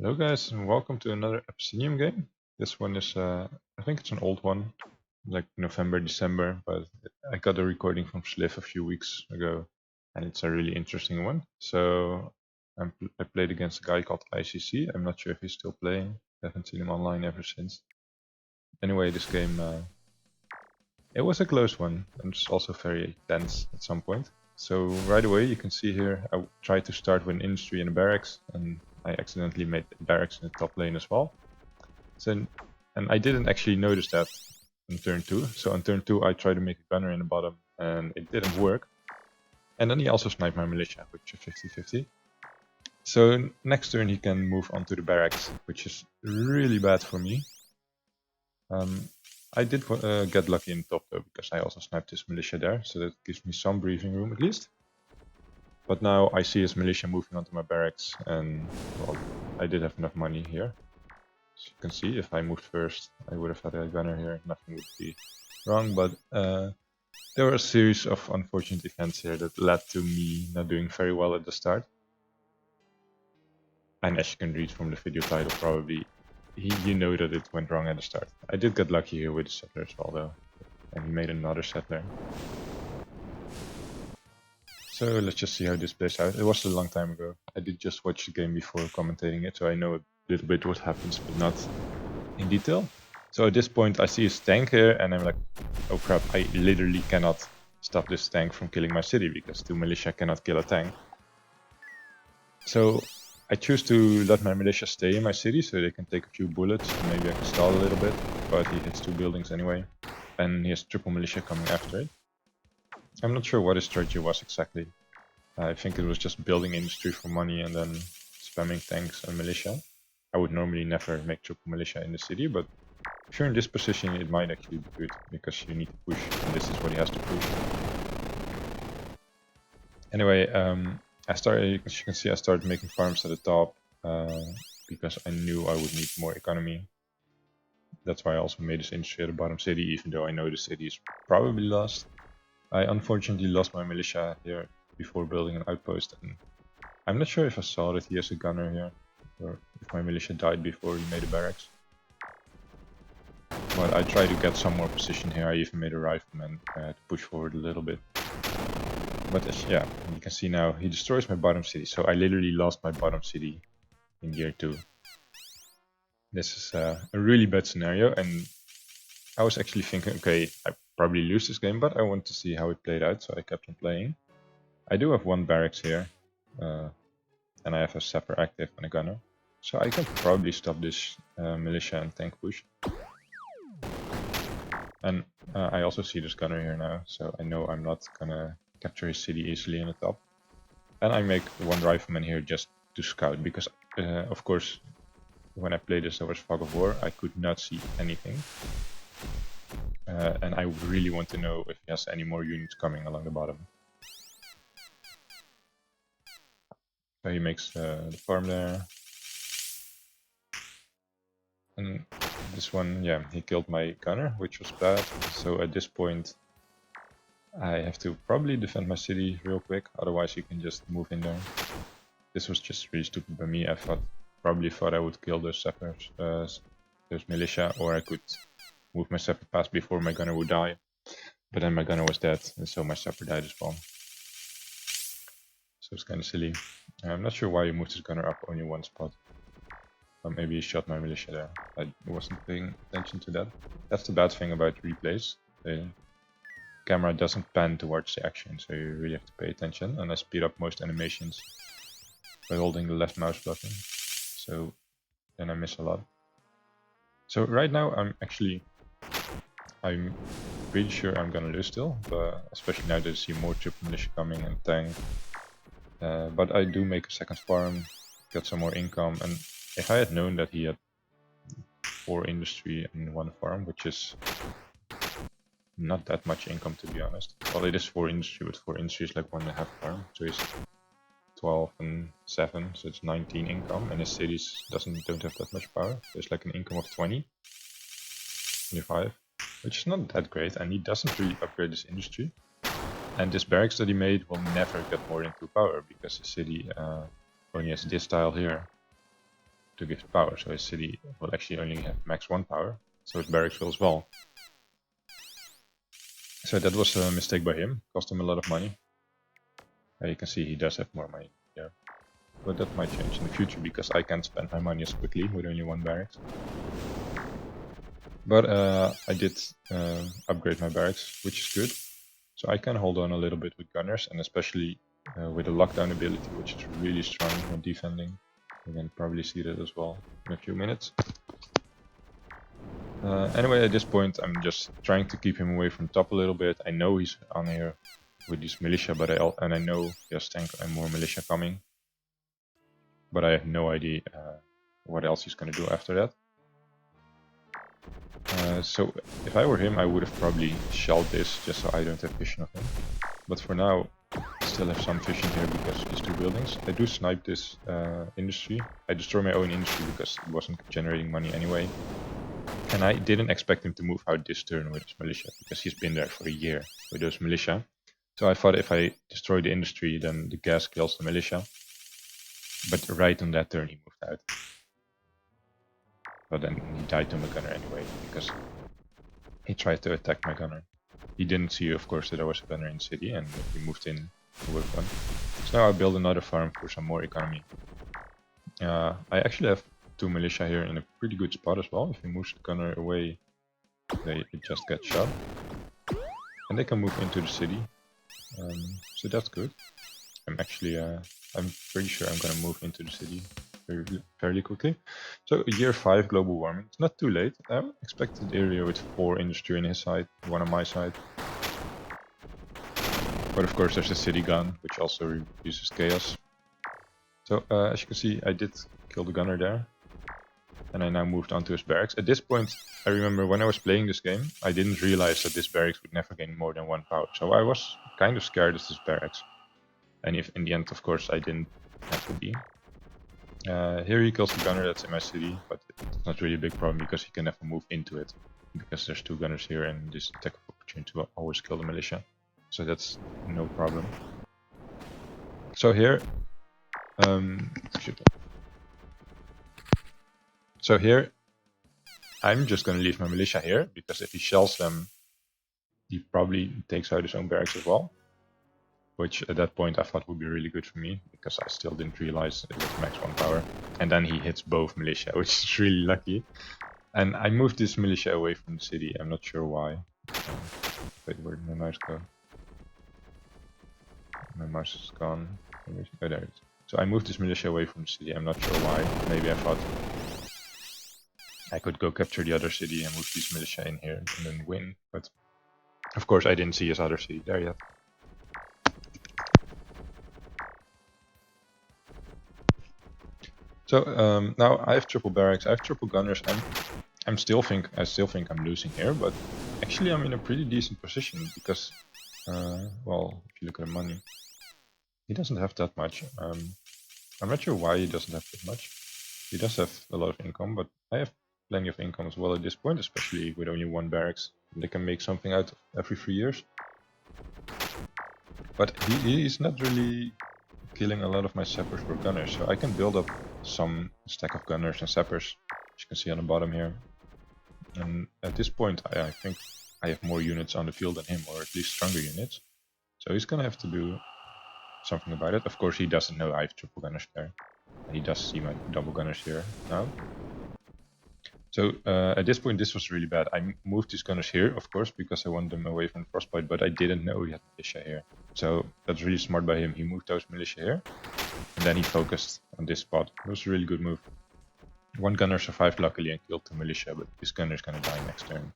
Hello guys and welcome to another Epicinium game. This one is, I think it's an old one, like November, December, but I got a recording from SLiV a few weeks ago and it's a really interesting one. So I played against a guy called ICC. I'm not sure if he's still playing. I haven't seen him online ever since. Anyway, this game, it was a close one and it's also very tense at some point. So right away you can see here I tried to start with an industry and a barracks and I accidentally made barracks in the top lane as well. So, and I didn't actually notice that on turn 2. So on turn 2 I tried to make a gunner in the bottom and it didn't work. And then he also sniped my militia, which is 50-50. So next turn he can move on to the barracks, which is really bad for me. I did get lucky in the top though, because I also sniped his militia there, so that gives me some breathing room at least. But now I see his militia moving onto my barracks and, well, I did have enough money here. As you can see, if I moved first, I would have had a gunner here, nothing would be wrong, but there were a series of unfortunate events here that led to me not doing very well at the start. And as you can read from the video title, probably, you know that it went wrong at the start. I did get lucky here with the settler as well though, and he made another settler. So let's just see how this plays out. It was a long time ago. I did just watch the game before commentating it, so I know a little bit what happens, but not in detail. So at this point I see his tank here and I'm like, oh crap, I literally cannot stop this tank from killing my city because 2 militia cannot kill a tank. So I choose to let my militia stay in my city so they can take a few bullets and maybe I can stall a little bit, but he hits 2 buildings anyway. And he has triple militia coming after it. I'm not sure what his strategy was exactly. I think it was just building industry for money and then spamming tanks and militia. I would normally never make triple militia in the city, but if you're in this position it might actually be good, because you need to push, and this is what he has to push. Anyway, as you can see I started making farms at the top, because I knew I would need more economy. That's why I also made this industry at the bottom city, even though I know the city is probably lost. I unfortunately lost my militia here before building an outpost, and I'm not sure if I saw that he has a gunner here, or if my militia died before he made a barracks. But I tried to get some more position here. I even made a rifleman to push forward a little bit. But yeah, you can see now he destroys my bottom city, so I literally lost my bottom city in year 2. This is a really bad scenario, and I was actually thinking, okay, I probably lose this game, but I want to see how it played out, so I kept on playing. I do have 1 barracks here, and I have a sapper active and a gunner, so I can probably stop this militia and tank push. And I also see this gunner here now, so I know I'm not gonna capture his city easily in the top. And I make 1 rifleman here just to scout, because of course when I played this there was fog of war, I could not see anything. And I really want to know if he has any more units coming along the bottom. So he makes the farm there. And this one, yeah, he killed my gunner, which was bad. So at this point I have to probably defend my city real quick, otherwise he can just move in there. This was just really stupid by me. I probably thought I would kill those sappers, those militia, or I could move my sapper past before my gunner would die. But then my gunner was dead, and so my sapper died as well. So it's kind of silly. I'm not sure why he moved his gunner up only 1 spot. Or maybe he shot my militia there. I wasn't paying attention to that. That's the bad thing about replays. The camera doesn't pan towards the action, so you really have to pay attention. And I speed up most animations by holding the left mouse button. So then I miss a lot. So right now I'm pretty sure I'm gonna lose still, but especially now that I see more triple militia coming and tank. But I do make a second farm, get some more income, and if I had known that he had 4 industry and 1 farm, which is not that much income to be honest. Well, it is 4 industry, but 4 industry is like 1.5 farm, so he's 12 and 7, so it's 19 income, and his cities don't have that much power. There's like an income of 20, 25, which is not that great, and he doesn't really upgrade his industry. And this barracks that he made will never get more than 2 power, because his city only has this tile here to give it power, so his city will actually only have max 1 power, so his barracks will as well. So that was a mistake by him, cost him a lot of money. You can see he does have more money here, but that might change in the future because I can't spend my money as quickly with only 1 barracks. But I did upgrade my barracks, which is good. So I can hold on a little bit with gunners, and especially with the lockdown ability, which is really strong when defending. You can probably see that as well in a few minutes. Anyway, at this point I'm just trying to keep him away from top a little bit. I know he's on here with this militia, but I know he has tank and more militia coming. But I have no idea what else he's going to do after that. So if I were him, I would have probably shelled this just so I don't have vision of him. But for now, I still have some vision here because of these 2 buildings. I do snipe this industry. I destroy my own industry because it wasn't generating money anyway. And I didn't expect him to move out this turn with his militia because he's been there for a year with those militia. So I thought if I destroy the industry, then the gas kills the militia. But right on that turn he moved out. But then he died to my gunner anyway, because he tried to attack my gunner. He didn't see, of course, that there was a gunner in the city, and he moved in to work on. So now I build another farm for some more economy. I actually have 2 militia here in a pretty good spot as well. If he moves the gunner away, they just get shot. And they can move into the city. So that's good. I'm pretty sure I'm gonna move into the city fairly quickly. So year 5 global warming. It's not too late. I expected area with 4 industry on his side, 1 on my side. But of course there's a city gun, which also reduces chaos. So as you can see, I did kill the gunner there. And I now moved on to his barracks. At this point, I remember when I was playing this game, I didn't realize that this barracks would never gain more than 1 power. So I was kind of scared of this barracks. And if in the end, of course, I didn't have to be. Here he kills the gunner that's in my city, but it's not really a big problem because he can never move into it. Because there's 2 gunners here and this attack of opportunity will always kill the militia. So that's no problem. So here... So here, I'm just gonna leave my militia here, because if he shells them, he probably takes out his own barracks as well. Which at that point I thought would be really good for me, because I still didn't realize it was max 1 power. And then he hits both militia, which is really lucky. And I moved this militia away from the city, I'm not sure why. Wait, where did my mouse go? My mouse is gone. Oh, there it is. So I moved this militia away from the city, I'm not sure why. Maybe I thought I could go capture the other city and move this militia in here and then win. But of course I didn't see his other city there yet. So now I have triple barracks, I have triple gunners, and I still think I'm losing here, but actually I'm in a pretty decent position because, well, if you look at the money, he doesn't have that much. I'm not sure why he doesn't have that much. He does have a lot of income, but I have plenty of income as well at this point, especially with only 1 barracks. They can make something out of every 3 years. But he's not really killing a lot of my sappers for gunners, so I can build up some stack of gunners and sappers, as you can see on the bottom here. And at this point I think I have more units on the field than him, or at least stronger units. So he's gonna have to do something about it. Of course he doesn't know I have triple gunners there. He does see my double gunners here now. So at this point this was really bad. I moved these gunners here, of course, because I want them away from frostbite, but I didn't know he had militia here. So that's really smart by him. He moved those militia here, and then he focused on this spot. It was a really good move. 1 gunner survived luckily and killed 2 militia, but this gunner is gonna die next turn.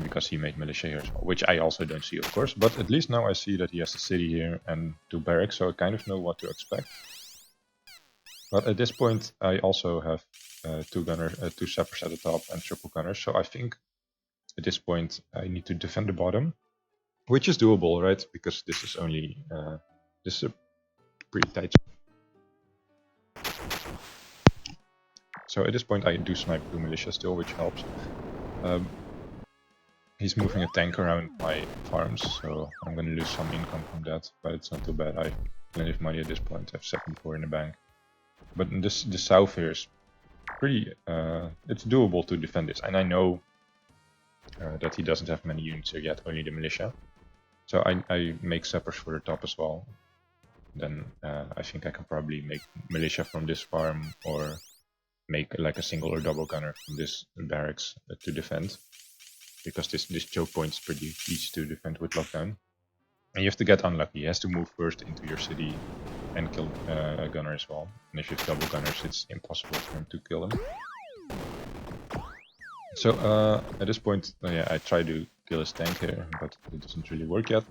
Because he made militia here as well, which I also don't see, of course. But at least now I see that he has a city here and 2 barracks, so I kind of know what to expect. But at this point I also have 2 sappers at the top and triple gunners, so I think at this point I need to defend the bottom, which is doable, right? Because this is only this is a pretty tight. So at this point I do snipe 2 militia still, which helps. He's moving a tank around my farms, so I'm gonna lose some income from that, but it's not too bad. I have plenty of money at this point. I have 74 in the bank. But this south here is pretty, it's doable to defend this. And I know that he doesn't have many units here yet, only the militia. So I make sappers for the top as well. Then I think I can probably make militia from this farm, or make like a single or double gunner from this barracks to defend. Because this choke point is pretty easy to defend with lockdown. And you have to get unlucky. He has to move first into your city and kill a gunner as well. And if you have double gunners, it's impossible for him to kill them. So at this point, yeah, I try to kill his tank here, but it doesn't really work yet.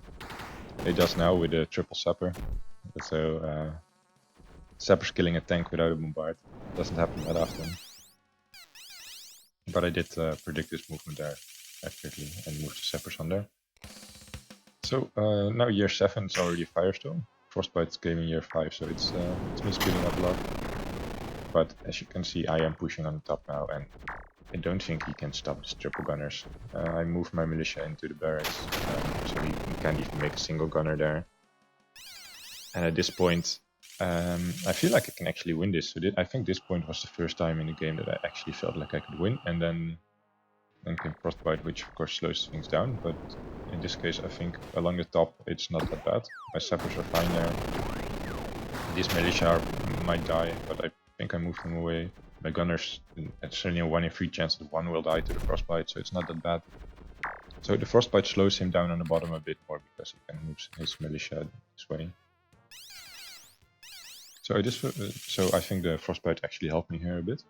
It does now with a triple sapper. So sapper's killing a tank without a bombard. Doesn't happen that often. But I did predict this movement there accurately and moved the sappers on there. So now year 7 is already a Firestorm. Frostbite came in year 5, so it's me speeding up a lot. But as you can see, I am pushing on the top now, and I don't think he can stop these triple gunners. I moved my militia into the barracks, so he can't even make a single gunner there. And at this point, I feel like I can actually win this. So I think this point was the first time in the game that I actually felt like I could win, and then came Frostbite, which of course slows things down, but in this case I think along the top it's not that bad. My sappers are fine there. These militia might die, but I think I moved them away. My gunners, it's only a 1 in 3 chance that one will die to the Frostbite, so it's not that bad. So the Frostbite slows him down on the bottom a bit more, because he can move his militia this way. So I think the Frostbite actually helped me here a bit.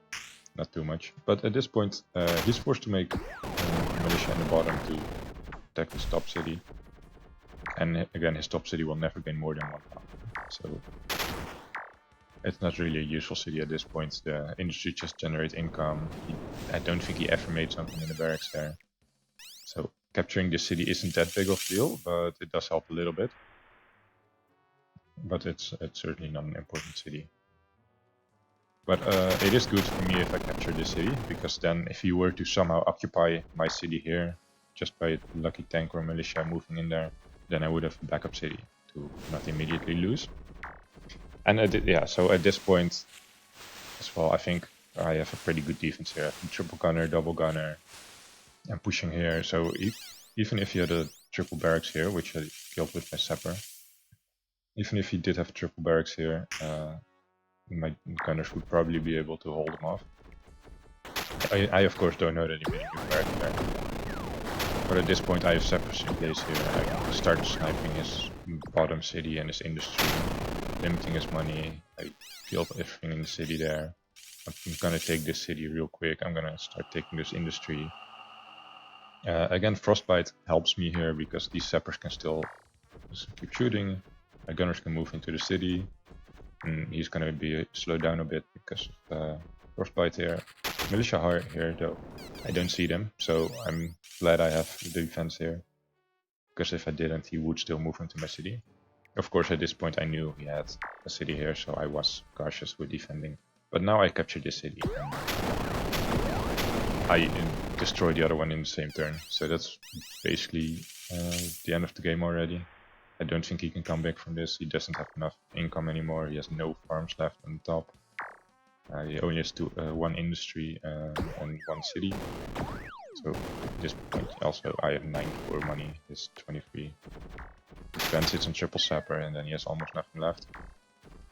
Not too much, but at this point he's forced to make militia in the bottom to attack his top city, and again his top city will never gain more than 1 pound, so it's not really a useful city at this point. The industry just generates income. I don't think he ever made something in the barracks there, so capturing this city isn't that big of a deal, but it does help a little bit. But it's certainly not an important city. But it is good for me if I capture this city, because then if he were to somehow occupy my city here, just by a lucky tank or militia moving in there, then I would have a backup city to not immediately lose. And yeah, so at this point as well, I think I have a pretty good defense here. I have a triple gunner, double gunner, and pushing here. So even if he had a triple barracks here, which I killed with my sapper, even if he did have triple barracks here, my gunners would probably be able to hold him off. I of course don't know that he made a new barrack there. But at this point I have sappers in place here. I can start sniping his bottom city and his industry, limiting his money. I killed everything in the city there. I'm gonna take this city real quick. I'm gonna start taking this industry. Again, Frostbite helps me here because these sappers can still just keep shooting. My gunners can move into the city. And he's gonna be slowed down a bit because of Frostbite here. Militia are here though. I don't see them, so I'm glad I have the defense here. Because if I didn't, he would still move into my city. Of course, at this point I knew he had a city here, so I was cautious with defending. But now I captured this city. I destroyed the other one in the same turn, so that's basically the end of the game already. I don't think he can come back from this. He doesn't have enough income anymore. He has no farms left on the top. He only has 1 industry and 1 city. So at this point also I have 94 money. He's 23. Defense sits on triple sapper, and then he has almost nothing left.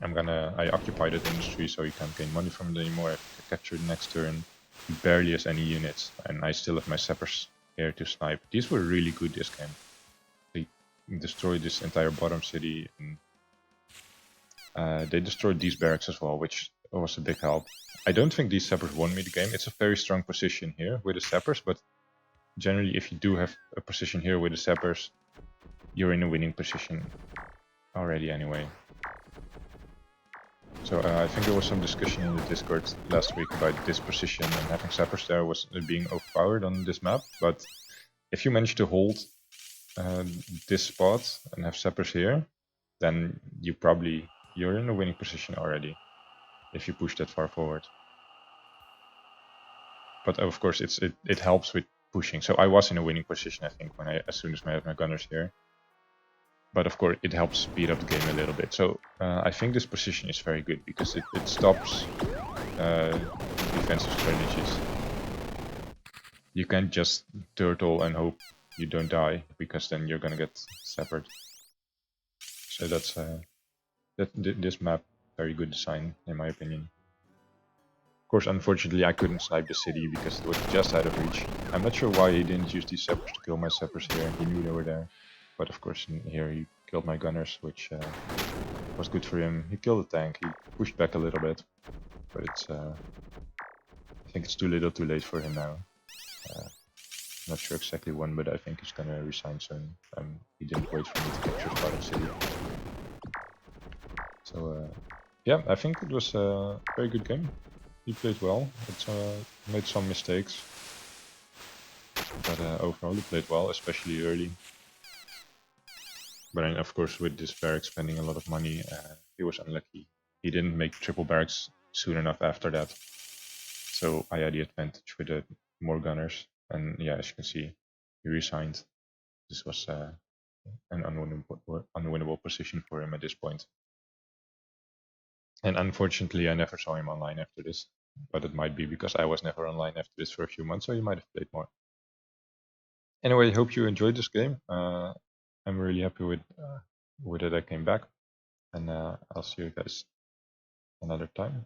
I occupy that industry so he can't gain money from it anymore. I capture the next turn. He barely has any units, and I still have my sappers here to snipe. These were really good this game. Destroyed this entire bottom city, and they destroyed these barracks as well, which was a big help. I don't think these sappers won me the game. It's a very strong position here with the sappers, but generally if you do have a position here with the sappers, you're in a winning position already anyway. So I think there was some discussion in the Discord last week about this position, and having sappers there was being overpowered on this map, but if you manage to hold this spot and have sappers here, then you're in a winning position already if you push that far forward. But of course it helps with pushing. So I was in a winning position, I think, as soon as I had my gunners here. but of course it helps speed up the game a little bit. So I think this position is very good because it stops defensive strategies. You can't just turtle and hope you don't die, because then you're gonna get separated. So that's this map, very good design in my opinion. Of course, unfortunately, I couldn't snipe the city because it was just out of reach. I'm not sure why he didn't use these sappers to kill my sappers here. He knew they were there. But of course, here he killed my gunners, which was good for him. He killed the tank. He pushed back a little bit. But it's, I think it's too little too late for him now. Not sure exactly when, but I think he's gonna resign soon. He didn't wait for me to capture Spartan City. So, yeah, I think it was a very good game. He played well. It's made some mistakes, but overall he played well, especially early. But then, of course, with this barrack spending a lot of money, he was unlucky. He didn't make triple barracks soon enough after that. So I had the advantage with the more gunners. And yeah, as you can see, he resigned. This was an unwinnable position for him at this point. And unfortunately, I never saw him online after this. But it might be because I was never online after this for a few months, so he might have played more. Anyway, hope you enjoyed this game. I'm really happy with it. I came back, and I'll see you guys another time.